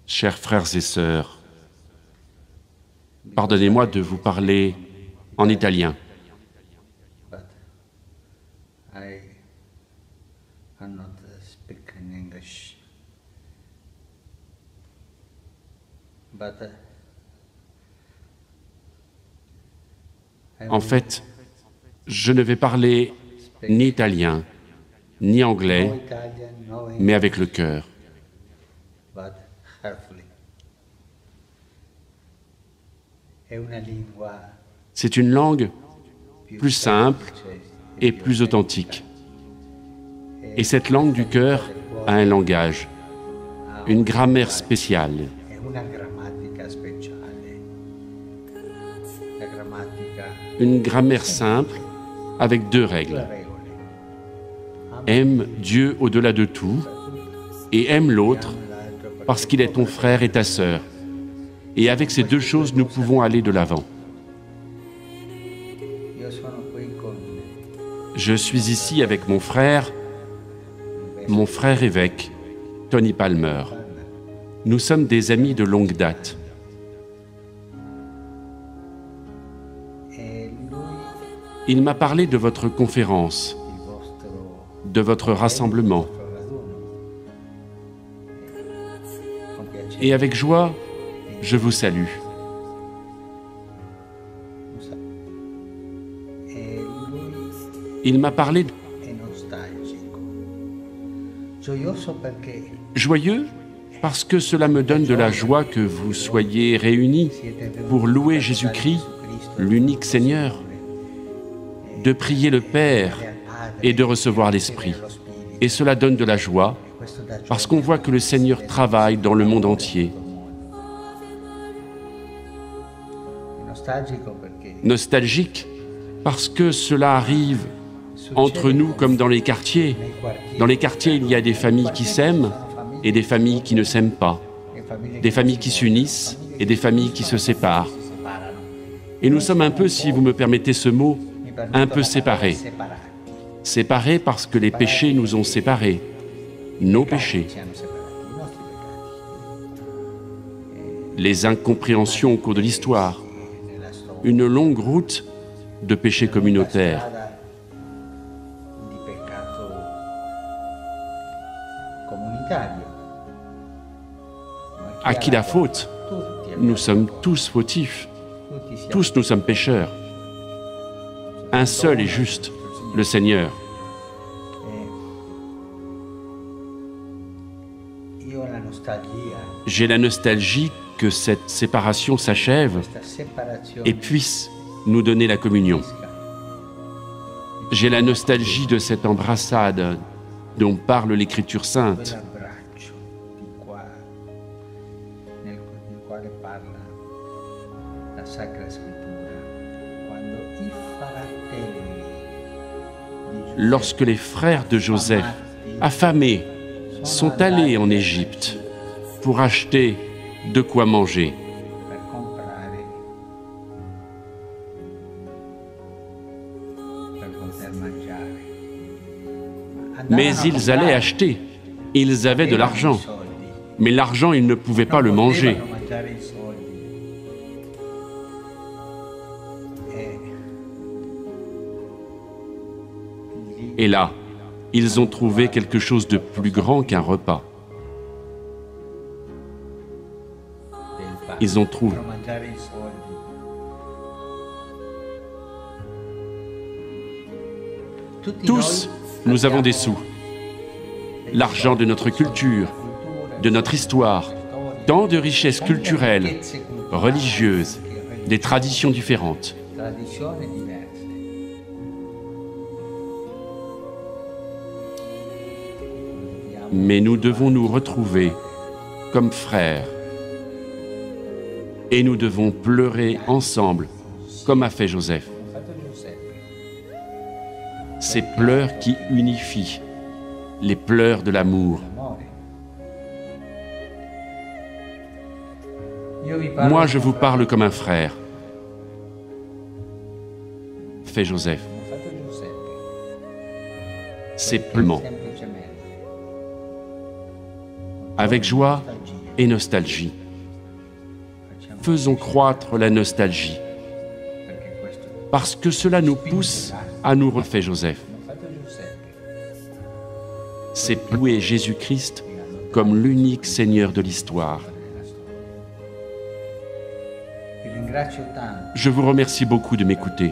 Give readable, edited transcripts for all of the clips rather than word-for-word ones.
Chers frères et sœurs, pardonnez-moi de vous parler en italien. En fait, je ne vais parler ni italien, ni anglais, mais avec le cœur. C'est une langue plus simple et plus authentique. Et cette langue du cœur a un langage, une grammaire spéciale. Une grammaire simple avec deux règles. Aime Dieu au-delà de tout et aime l'autre parce qu'il est ton frère et ta sœur. Et avec ces deux choses, nous pouvons aller de l'avant. Je suis ici avec mon frère évêque, Tony Palmer. Nous sommes des amis de longue date. Il m'a parlé de votre conférence, de votre rassemblement. Et avec joie, je vous salue. Il m'a parlé de... Joyeux parce que cela me donne de la joie que vous soyez réunis pour louer Jésus-Christ, l'unique Seigneur, de prier le Père et de recevoir l'Esprit. Et cela donne de la joie parce qu'on voit que le Seigneur travaille dans le monde entier. Nostalgique parce que cela arrive entre nous comme dans les quartiers. Dans les quartiers, il y a des familles qui s'aiment et des familles qui ne s'aiment pas. Des familles qui s'unissent et des familles qui se séparent. Et nous sommes un peu, si vous me permettez ce mot, un peu séparés. Séparés parce que les péchés nous ont séparés. Nos péchés. Les incompréhensions au cours de l'histoire. Une longue route de péchés communautaires. À qui la faute? Nous sommes tous fautifs. Tous nous sommes pécheurs. Un seul est juste, le Seigneur. J'ai la nostalgie que cette séparation s'achève et puisse nous donner la communion. J'ai la nostalgie de cette embrassade dont parle l'Écriture sainte. Lorsque les frères de Joseph, affamés, sont allés en Égypte pour acheter de quoi manger. Mais ils allaient acheter, ils avaient de l'argent, mais l'argent, ils ne pouvaient pas le manger. Et là, ils ont trouvé quelque chose de plus grand qu'un repas. Ils ont trouvé. Tous, nous avons des sous. L'argent de notre culture, de notre histoire, tant de richesses culturelles, religieuses, des traditions différentes. Mais nous devons nous retrouver comme frères. Et nous devons pleurer ensemble, comme a fait Joseph. Ces pleurs qui unifient, les pleurs de l'amour. Moi, je vous parle comme un frère, fait Joseph. Simplement. avec joie et nostalgie. Faisons croître la nostalgie, parce que cela nous pousse à nous refaire Joseph. C'est louer Jésus-Christ comme l'unique Seigneur de l'histoire. Je vous remercie beaucoup de m'écouter.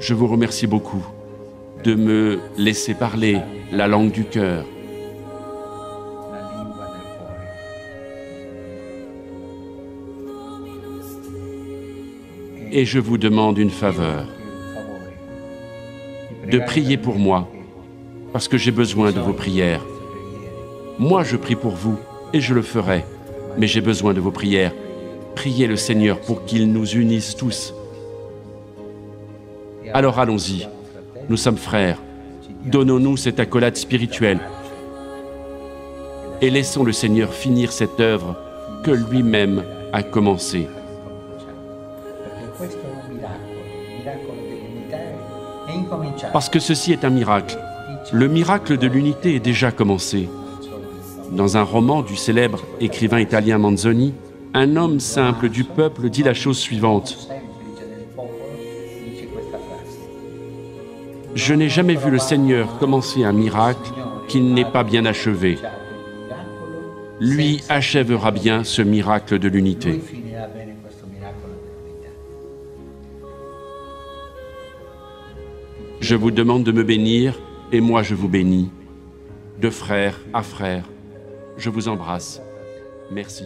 Je vous remercie beaucoup de me laisser parler la langue du cœur. Et je vous demande une faveur, de prier pour moi, parce que j'ai besoin de vos prières. Moi, je prie pour vous, et je le ferai, mais j'ai besoin de vos prières. Priez le Seigneur pour qu'il nous unisse tous. Alors allons-y, nous sommes frères, donnons-nous cette accolade spirituelle et laissons le Seigneur finir cette œuvre que lui-même a commencée. Parce que ceci est un miracle. Le miracle de l'unité est déjà commencé. Dans un roman du célèbre écrivain italien Manzoni, un homme simple du peuple dit la chose suivante. Je n'ai jamais vu le Seigneur commencer un miracle qu'il n'ait pas bien achevé. Lui achèvera bien ce miracle de l'unité. Je vous demande de me bénir, et moi je vous bénis. De frère à frère, je vous embrasse. Merci.